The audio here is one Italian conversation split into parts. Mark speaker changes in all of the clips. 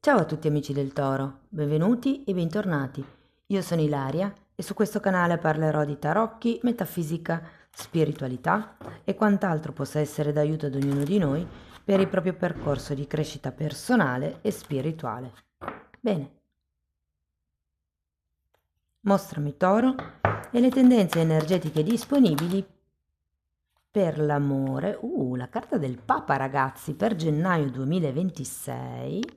Speaker 1: Ciao a tutti amici del Toro, benvenuti e bentornati. Io sono Ilaria e su questo canale parlerò di tarocchi, metafisica, spiritualità e quant'altro possa essere d'aiuto ad ognuno di noi per il proprio percorso di crescita personale e spirituale. Bene, mostrami Toro e le tendenze energetiche disponibili per l'amore. La carta del Papa, ragazzi, per gennaio 2026.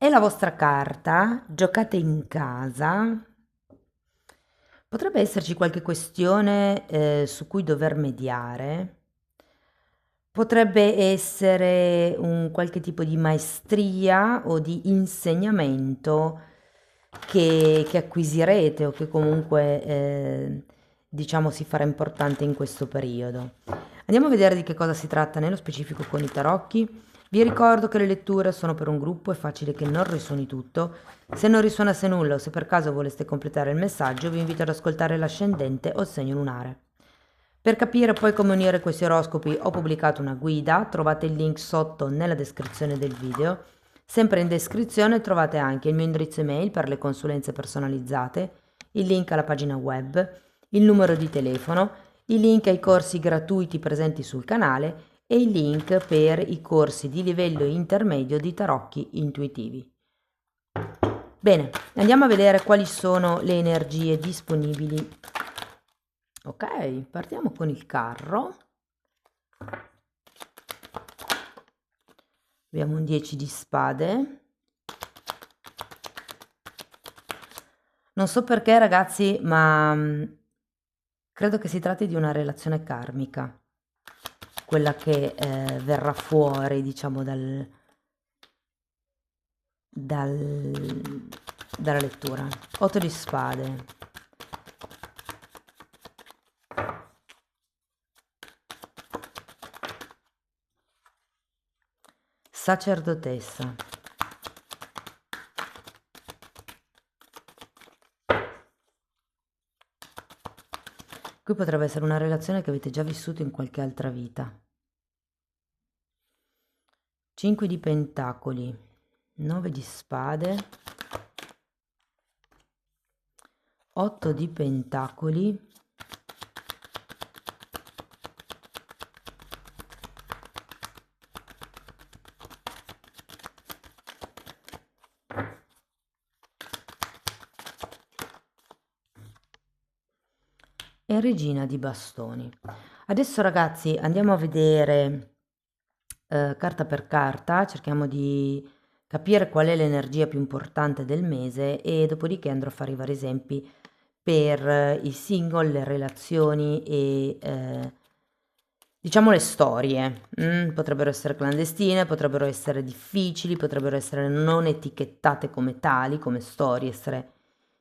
Speaker 1: E la vostra carta, giocate in casa, potrebbe esserci qualche questione su cui dover mediare, potrebbe essere un qualche tipo di maestria o di insegnamento che acquisirete o che comunque diciamo si farà importante in questo periodo. Andiamo a vedere di che cosa si tratta nello specifico con i tarocchi. Vi ricordo che le letture sono per un gruppo, è facile che non risuoni tutto. Se non risuonasse nulla o se per caso voleste completare il messaggio, vi invito ad ascoltare l'ascendente o il segno lunare. Per capire poi come unire questi oroscopi ho pubblicato una guida, trovate il link sotto nella descrizione del video. Sempre in descrizione trovate anche il mio indirizzo email per le consulenze personalizzate, il link alla pagina web, il numero di telefono, il link ai corsi gratuiti presenti sul canale e il link per i corsi di livello intermedio di tarocchi intuitivi. Bene, andiamo a vedere quali sono le energie disponibili. Ok, partiamo con il carro. Abbiamo un 10 di spade. Non so perché, ragazzi, ma credo che si tratti di una relazione karmica, quella che verrà fuori, diciamo, dalla lettura. 8 di spade. Sacerdotessa. Qui potrebbe essere una relazione che avete già vissuto in qualche altra vita. 5 di pentacoli, 9 di spade, 8 di pentacoli, e regina di bastoni. Adesso ragazzi andiamo a vedere carta per carta, cerchiamo di capire qual è l'energia più importante del mese e dopodiché andrò a fare i vari esempi per i single, le relazioni e diciamo le storie. Potrebbero essere clandestine, potrebbero essere difficili, potrebbero essere non etichettate come tali, come storie, essere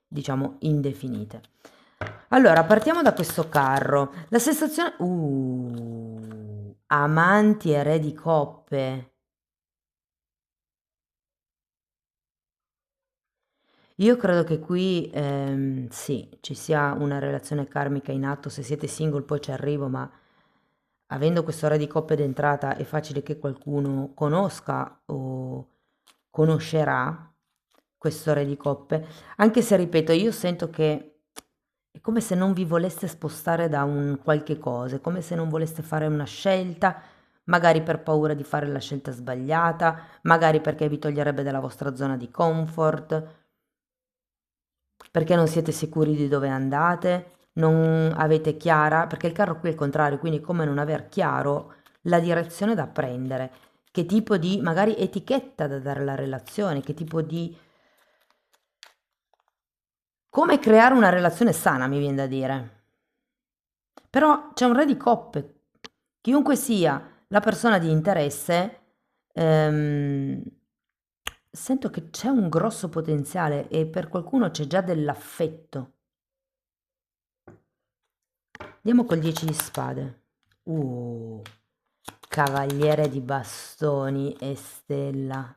Speaker 1: diciamo indefinite. Allora, partiamo da questo carro. La sensazione... amanti e re di coppe. Io credo che qui, sì, ci sia una relazione karmica in atto. Se siete single poi ci arrivo, ma avendo questo re di coppe d'entrata è facile che qualcuno conosca o conoscerà questo re di coppe. Anche se, ripeto, io sento che è come se non vi voleste spostare da un qualche cosa, è come se non voleste fare una scelta, magari per paura di fare la scelta sbagliata, magari perché vi toglierebbe dalla vostra zona di comfort, perché non siete sicuri di dove andate, non avete chiara, perché il carro qui è il contrario, quindi come non aver chiaro la direzione da prendere, che tipo di magari etichetta da dare alla relazione, che tipo di come creare una relazione sana, mi viene da dire. Però c'è un re di coppe. Chiunque sia la persona di interesse, ehm, sento che c'è un grosso potenziale e per qualcuno c'è già dell'affetto. Andiamo col 10 di spade. Cavaliere di bastoni e stella.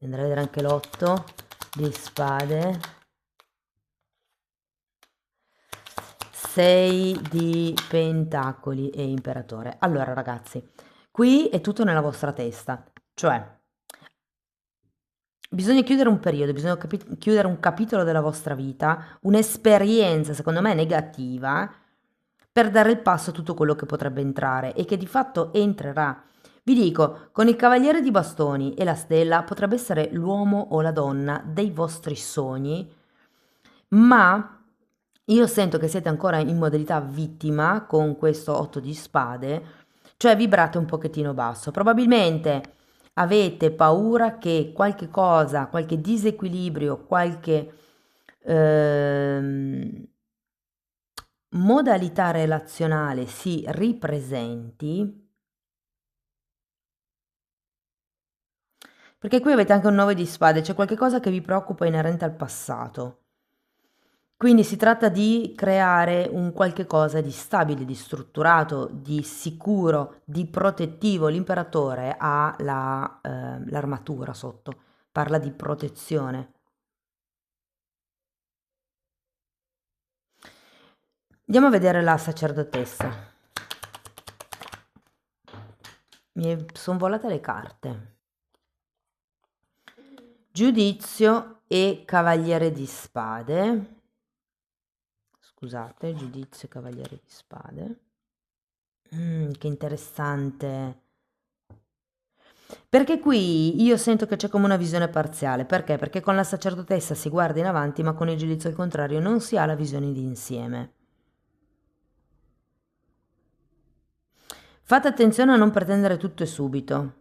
Speaker 1: Andrei a vedere anche l'8 di spade. 6 di pentacoli e imperatore. Allora ragazzi, Qui è tutto nella vostra testa, cioè bisogna chiudere un periodo, bisogna chiudere un capitolo della vostra vita, un'esperienza secondo me negativa, per dare il passo a tutto quello che potrebbe entrare e che di fatto entrerà. Vi dico, con il Cavaliere di Bastoni e la Stella potrebbe essere l'uomo o la donna dei vostri sogni, ma io sento che siete ancora in modalità vittima con questo 8 di spade, cioè vibrate un pochettino basso. Probabilmente avete paura che qualche cosa, qualche disequilibrio, qualche ehm, modalità relazionale si ripresenti, perché qui avete anche un 9 di spade, c'è qualche cosa che vi preoccupa inerente al passato. Quindi si tratta di creare un qualche cosa di stabile, di strutturato, di sicuro, di protettivo. L'imperatore ha l'armatura sotto, parla di protezione. Andiamo a vedere la sacerdotessa. Mi sono volate le carte. Giudizio e cavaliere di spade. Scusate, giudizio e cavaliere di spade. Che interessante. Perché qui io sento che c'è come una visione parziale. Perché? Perché con la sacerdotessa si guarda in avanti, ma con il giudizio al contrario non si ha la visione di insieme. Fate attenzione a non pretendere tutto e subito.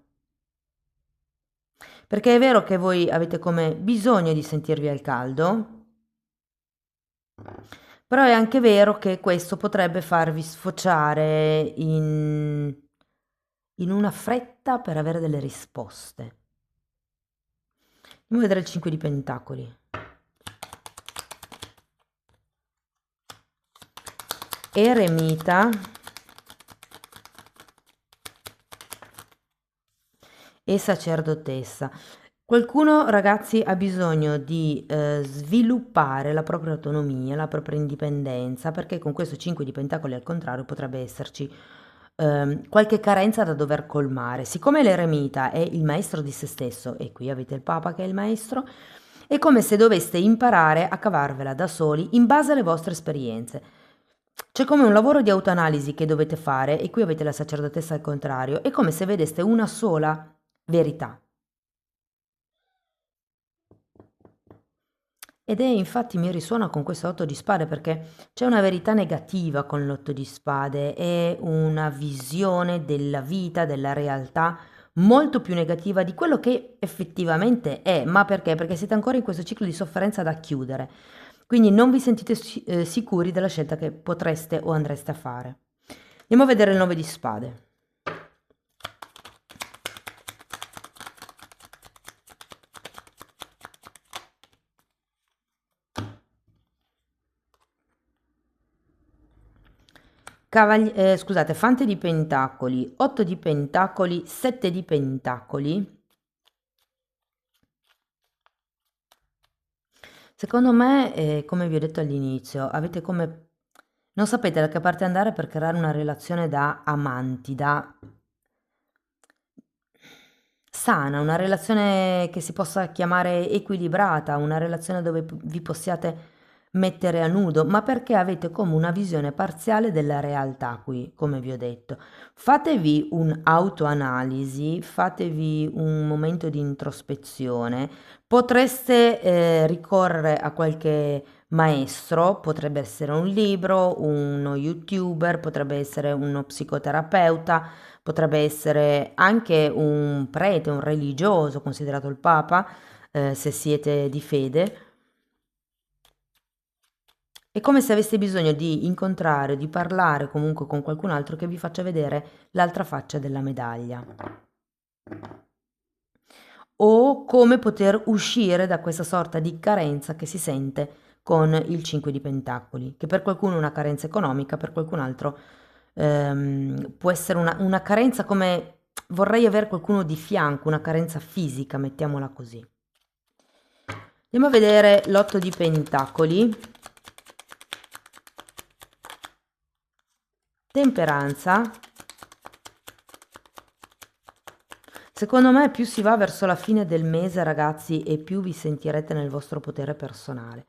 Speaker 1: Perché è vero che voi avete come bisogno di sentirvi al caldo, però è anche vero che questo potrebbe farvi sfociare in una fretta per avere delle risposte. Andiamo a vedere il 5 di pentacoli. Eremita e sacerdotessa. Qualcuno, ragazzi, ha bisogno di sviluppare la propria autonomia, la propria indipendenza, perché con questo 5 di pentacoli al contrario potrebbe esserci qualche carenza da dover colmare. Siccome l'eremita è il maestro di se stesso, e qui avete il Papa che è il maestro, è come se doveste imparare a cavarvela da soli in base alle vostre esperienze. C'è come un lavoro di autoanalisi che dovete fare, e qui avete la sacerdotessa al contrario, è come se vedeste una sola verità. Ed è infatti mi risuona con questo 8 di spade perché c'è una verità negativa con l'8 di spade, è una visione della vita, della realtà molto più negativa di quello che effettivamente è. Ma perché? Perché siete ancora in questo ciclo di sofferenza da chiudere. Quindi non vi sentite sicuri della scelta che potreste o andreste a fare. Andiamo a vedere il 9 di spade. Scusate, fante di pentacoli, 8 di pentacoli, 7 di pentacoli. Secondo me, come vi ho detto all'inizio, avete come... non sapete da che parte andare per creare una relazione da amanti, da sana, una relazione che si possa chiamare equilibrata, una relazione dove vi possiate mettere a nudo, ma perché avete come una visione parziale della realtà qui, come vi ho detto. Fatevi un'autoanalisi, fatevi un momento di introspezione, potreste ricorrere a qualche maestro, potrebbe essere un libro, uno youtuber, potrebbe essere uno psicoterapeuta, potrebbe essere anche un prete, un religioso, considerato il Papa, se siete di fede. È come se aveste bisogno di incontrare, di parlare comunque con qualcun altro che vi faccia vedere l'altra faccia della medaglia. O come poter uscire da questa sorta di carenza che si sente con il 5 di Pentacoli, che per qualcuno è una carenza economica, per qualcun altro può essere una carenza come vorrei avere qualcuno di fianco, una carenza fisica, mettiamola così. Andiamo a vedere l'8 di Pentacoli, temperanza Secondo me più si va verso la fine del mese, ragazzi, e più vi sentirete nel vostro potere personale.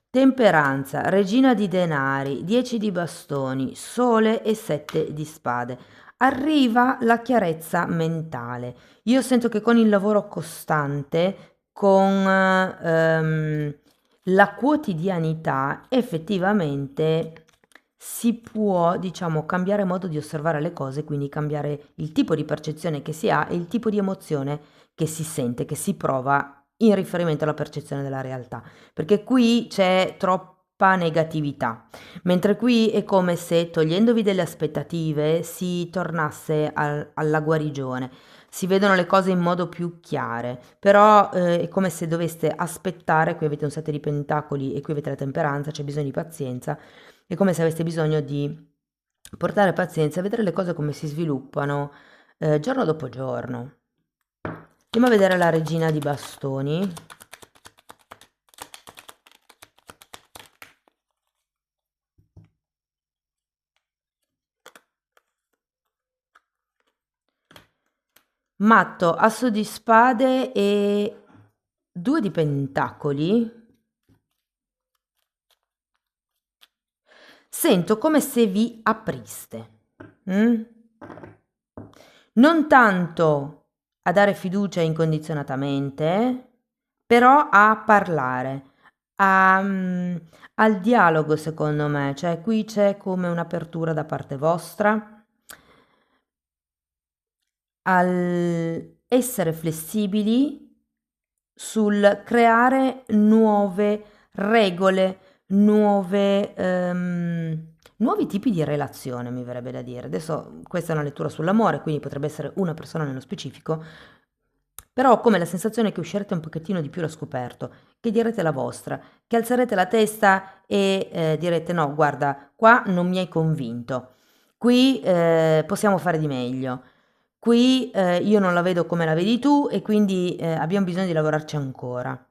Speaker 1: Temperanza, regina di denari, 10 di bastoni, sole e 7 di spade. Arriva la chiarezza mentale. Io sento che con il lavoro costante, con la quotidianità, effettivamente si può, diciamo, cambiare modo di osservare le cose, quindi cambiare il tipo di percezione che si ha e il tipo di emozione che si sente, che si prova in riferimento alla percezione della realtà, perché qui c'è troppa negatività, mentre qui è come se togliendovi delle aspettative si tornasse alla guarigione, si vedono le cose in modo più chiare, però è come se doveste aspettare, qui avete un 7 di pentacoli e qui avete la temperanza, c'è bisogno di pazienza, è come se aveste bisogno di portare pazienza e vedere le cose come si sviluppano giorno dopo giorno. Andiamo a vedere la regina di bastoni. Matto, asso di spade e 2 di pentacoli. Sento come se vi apriste. Non tanto a dare fiducia incondizionatamente, però a parlare, al dialogo secondo me, cioè qui c'è come un'apertura da parte vostra, al essere flessibili sul creare nuove regole, nuovi tipi di relazione, mi verrebbe da dire. Adesso questa è una lettura sull'amore, quindi potrebbe essere una persona nello specifico, però ho come la sensazione che uscirete un pochettino di più allo scoperto, che direte la vostra, che alzerete la testa e direte no, guarda, qua non mi hai convinto, qui possiamo fare di meglio. Qui io non la vedo come la vedi tu e quindi abbiamo bisogno di lavorarci ancora.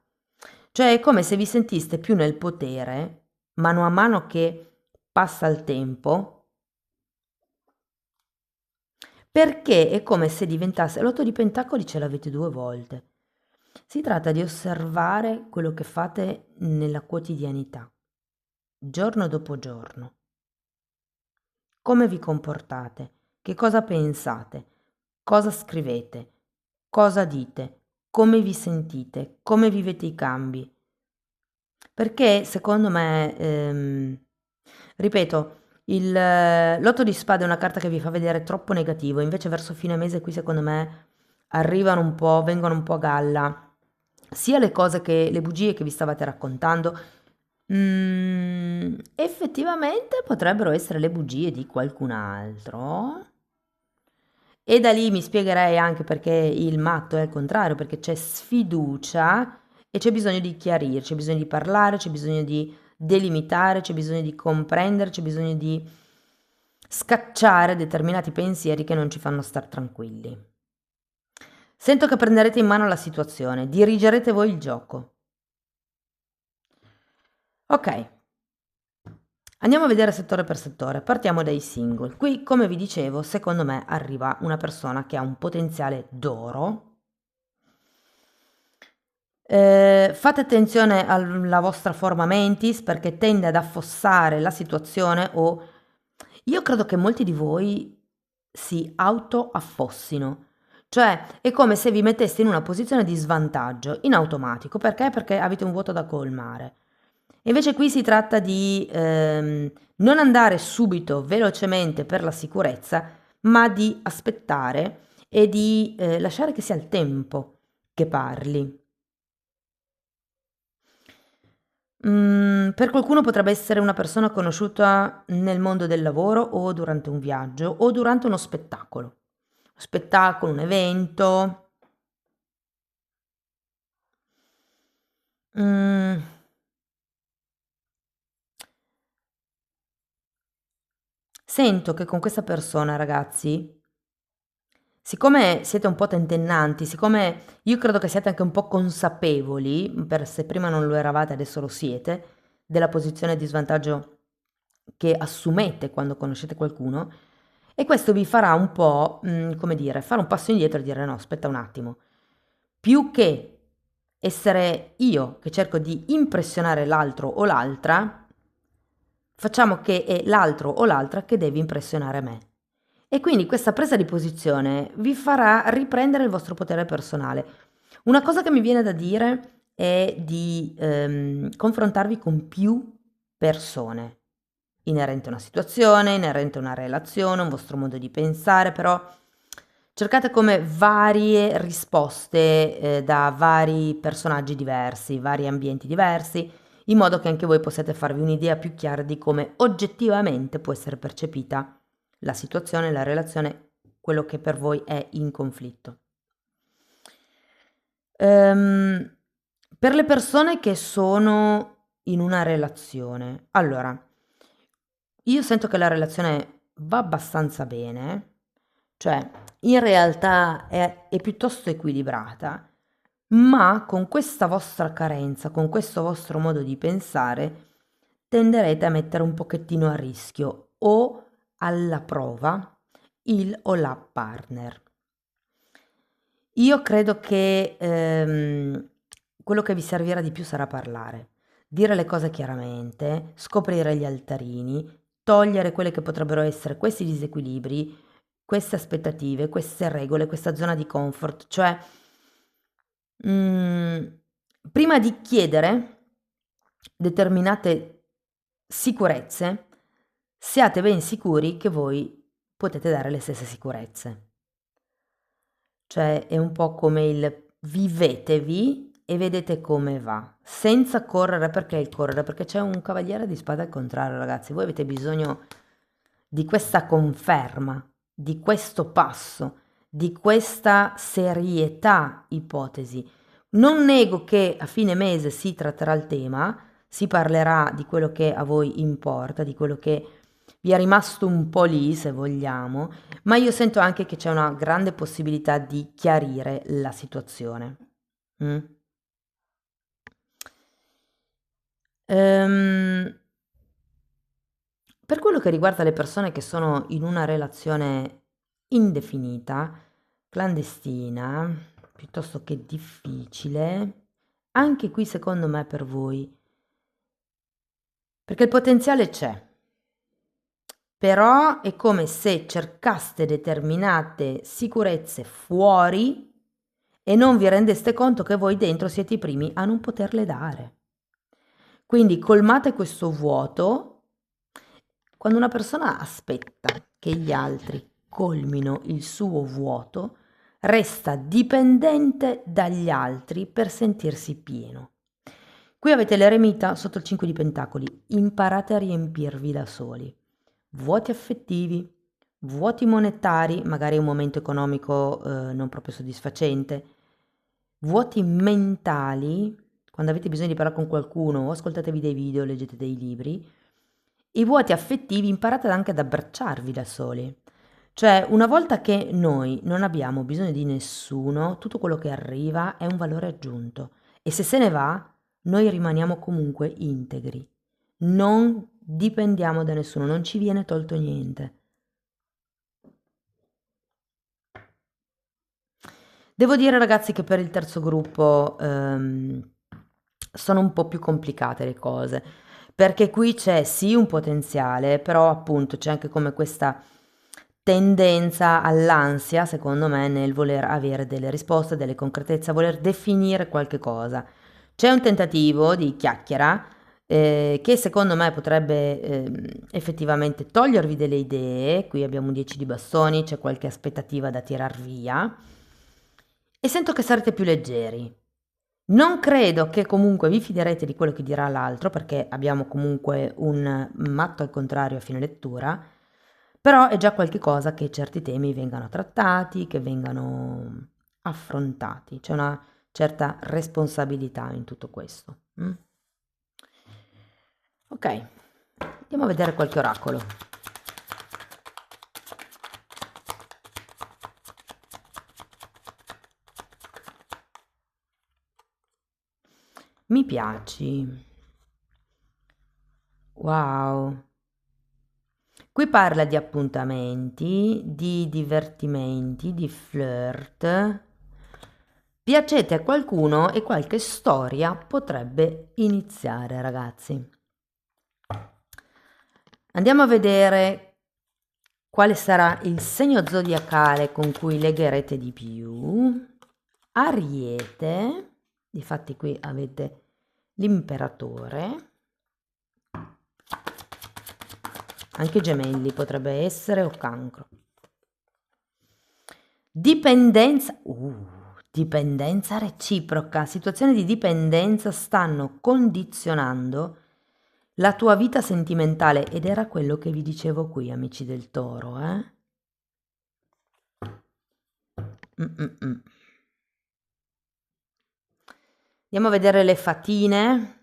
Speaker 1: Cioè è come se vi sentiste più nel potere, mano a mano che passa il tempo, perché è come se diventasse, l'otto di pentacoli ce l'avete 2 volte. Si tratta di osservare quello che fate nella quotidianità, giorno dopo giorno. Come vi comportate, che cosa pensate, cosa scrivete, cosa dite, come vi sentite, come vivete i cambi. Perché secondo me, ripeto, l'otto di spade è una carta che vi fa vedere troppo negativo, invece verso fine mese qui secondo me arrivano un po', vengono un po' a galla, sia le cose che, le bugie che vi stavate raccontando, effettivamente potrebbero essere le bugie di qualcun altro. E da lì mi spiegherei anche perché il matto è al contrario, perché c'è sfiducia e c'è bisogno di chiarire, c'è bisogno di parlare, c'è bisogno di delimitare, c'è bisogno di comprendere, c'è bisogno di scacciare determinati pensieri che non ci fanno star tranquilli. Sento che prenderete in mano la situazione, dirigerete voi il gioco. Ok, andiamo a vedere settore per settore, partiamo dai single. Qui, come vi dicevo, secondo me arriva una persona che ha un potenziale d'oro. Fate attenzione alla vostra forma mentis perché tende ad affossare la situazione o io credo che molti di voi si auto-affossino, cioè è come se vi metteste in una posizione di svantaggio in automatico, perché? Perché avete un vuoto da colmare. Invece qui si tratta di non andare subito, velocemente per la sicurezza, ma di aspettare e di lasciare che sia il tempo che parli. Per qualcuno potrebbe essere una persona conosciuta nel mondo del lavoro o durante un viaggio o durante uno spettacolo. Spettacolo, un evento. Mm, Sento che con questa persona, ragazzi, siccome siete un po' tentennanti, siccome io credo che siate anche un po' consapevoli, per se prima non lo eravate, adesso lo siete, della posizione di svantaggio che assumete quando conoscete qualcuno, E questo vi farà un po', come dire, fare un passo indietro e dire no, aspetta un attimo, più che essere io che cerco di impressionare l'altro o l'altra, facciamo che è l'altro o l'altra che deve impressionare me. E quindi questa presa di posizione vi farà riprendere il vostro potere personale. Una cosa che mi viene da dire è di confrontarvi con più persone, inerente a una situazione, inerente a una relazione, un vostro modo di pensare, però cercate come varie risposte da vari personaggi diversi, vari ambienti diversi, in modo che anche voi possiate farvi un'idea più chiara di come oggettivamente può essere percepita la situazione, la relazione, quello che per voi è in conflitto. Ehm, per le persone che sono in una relazione, allora, io sento che la relazione va abbastanza bene, cioè in realtà è piuttosto equilibrata, ma con questa vostra carenza, con questo vostro modo di pensare, tenderete a mettere un pochettino a rischio o alla prova il o la partner. Io credo che quello che vi servirà di più sarà parlare, dire le cose chiaramente, scoprire gli altarini, togliere quelle che potrebbero essere questi disequilibri, queste aspettative, queste regole, questa zona di comfort, cioè prima di chiedere determinate sicurezze, siate ben sicuri che voi potete dare le stesse sicurezze. Cioè è un po' come il vivetevi e vedete come va, senza correre. Perché il correre? Perché c'è un cavaliere di spade al contrario, ragazzi. Voi avete bisogno di questa conferma, di questo passo, di questa serietà ipotesi. Non nego che a fine mese si tratterà il tema, si parlerà di quello che a voi importa, di quello che vi è rimasto un po' lì, se vogliamo, ma io sento anche che c'è una grande possibilità di chiarire la situazione. Mm. Ehm, per quello che riguarda le persone che sono in una relazione indefinita, clandestina, piuttosto che difficile, anche qui secondo me per voi, perché il potenziale c'è, però è come se cercaste determinate sicurezze fuori e non vi rendeste conto che voi dentro siete i primi a non poterle dare. Quindi colmate questo vuoto. Quando una persona aspetta che gli altri colmino il suo vuoto, resta dipendente dagli altri per sentirsi pieno. Qui avete l'eremita sotto il 5 di pentacoli, imparate a riempirvi da soli. Vuoti affettivi, vuoti monetari, magari un momento economico non proprio soddisfacente, vuoti mentali, quando avete bisogno di parlare con qualcuno o ascoltatevi dei video, leggete dei libri, i vuoti affettivi imparate anche ad abbracciarvi da soli. Cioè, una volta che noi non abbiamo bisogno di nessuno, tutto quello che arriva è un valore aggiunto. E se ne va, noi rimaniamo comunque integri. Non dipendiamo da nessuno, non ci viene tolto niente. Devo dire ragazzi che per il terzo gruppo sono un po' più complicate le cose, perché qui c'è sì un potenziale, però appunto c'è anche come questa tendenza all'ansia, secondo me, nel voler avere delle risposte, delle concretezze, a voler definire qualche cosa. C'è un tentativo di chiacchiera che secondo me potrebbe effettivamente togliervi delle idee. Qui abbiamo un 10 di bastoni, c'è qualche aspettativa da tirar via e sento che sarete più leggeri. Non credo che comunque vi fiderete di quello che dirà l'altro, perché abbiamo comunque un matto al contrario a fine lettura, però è già qualche cosa che certi temi vengano trattati, che vengano affrontati. C'è una certa responsabilità in tutto questo. Mm? Ok, andiamo a vedere qualche oracolo. Mi piaci. Wow. Qui parla di appuntamenti, di divertimenti, di flirt. Piacete a qualcuno e qualche storia potrebbe iniziare, ragazzi. Andiamo a vedere quale sarà il segno zodiacale con cui legherete di più. Ariete, difatti qui avete l'imperatore, anche Gemelli potrebbe essere, o Cancro. Dipendenza, dipendenza reciproca, situazioni di dipendenza stanno condizionando la tua vita sentimentale ed era quello che vi dicevo qui, amici del Toro, eh? Andiamo a vedere le fatine.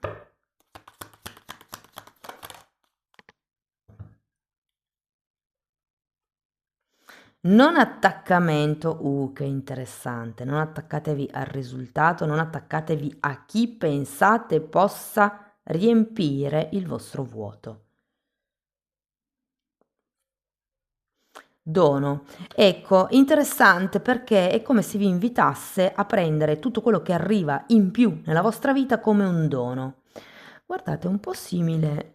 Speaker 1: Non attaccamento, che interessante, non attaccatevi al risultato, non attaccatevi a chi pensate possa riempire il vostro vuoto. Dono, ecco, interessante perché è come se vi invitasse a prendere tutto quello che arriva in più nella vostra vita come un dono. Guardate, un po' simile.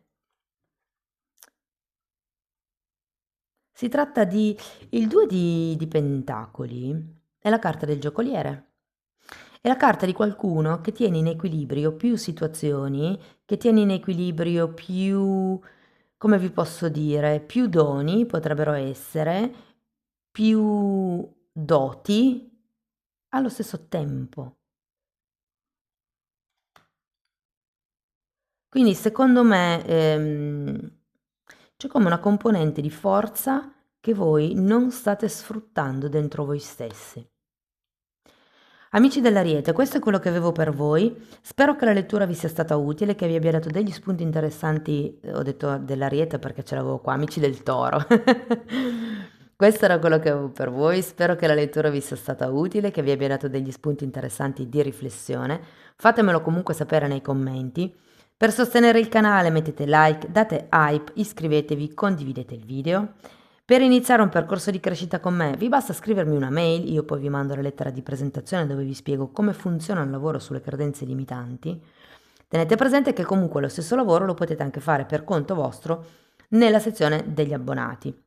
Speaker 1: Si tratta di il 2 di pentacoli, è la carta del giocoliere. È la carta di qualcuno che tiene in equilibrio più situazioni, che tiene in equilibrio più, come vi posso dire, più doni potrebbero essere, più doti allo stesso tempo. Quindi secondo me c'è come una componente di forza che voi non state sfruttando dentro voi stessi. Amici dell'Ariete, questo è quello che avevo per voi. Spero che la lettura vi sia stata utile, che vi abbia dato degli spunti interessanti. Ho detto dell'Ariete perché ce l'avevo qua, amici del Toro. Questo era quello che avevo per voi. Spero che la lettura vi sia stata utile, che vi abbia dato degli spunti interessanti di riflessione. Fatemelo comunque sapere nei commenti. Per sostenere il canale mettete like, date hype, iscrivetevi, condividete il video. Per iniziare un percorso di crescita con me vi basta scrivermi una mail, io poi vi mando la lettera di presentazione dove vi spiego come funziona il lavoro sulle credenze limitanti. Tenete presente che comunque lo stesso lavoro lo potete anche fare per conto vostro nella sezione degli abbonati.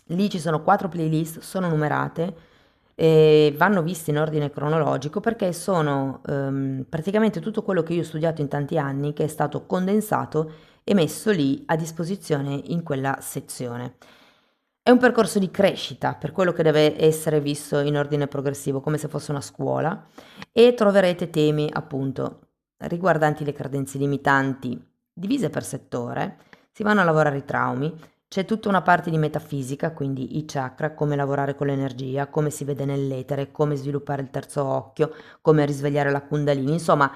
Speaker 1: Lì ci sono 4 playlist, sono numerate e vanno viste in ordine cronologico perché sono praticamente tutto quello che io ho studiato in tanti anni che è stato condensato e messo lì a disposizione in quella sezione. È un percorso di crescita, per quello che deve essere visto in ordine progressivo, come se fosse una scuola, e troverete temi appunto riguardanti le credenze limitanti divise per settore, si vanno a lavorare i traumi, c'è tutta una parte di metafisica, quindi i chakra, come lavorare con l'energia, come si vede nell'etere, come sviluppare il terzo occhio, come risvegliare la Kundalini, insomma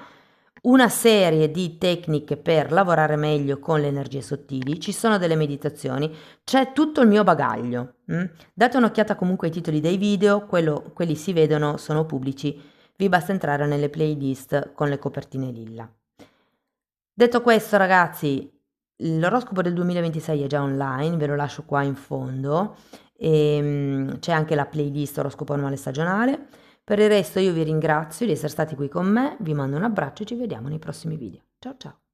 Speaker 1: una serie di tecniche per lavorare meglio con le energie sottili, ci sono delle meditazioni, c'è tutto il mio bagaglio. Date un'occhiata comunque ai titoli dei video, quelli si vedono, sono pubblici, vi basta entrare nelle playlist con le copertine lilla. Detto questo ragazzi, l'oroscopo del 2026 è già online, ve lo lascio qua in fondo, c'è anche la playlist oroscopo annuale stagionale. Per il resto io vi ringrazio di essere stati qui con me, vi mando un abbraccio e ci vediamo nei prossimi video. Ciao ciao!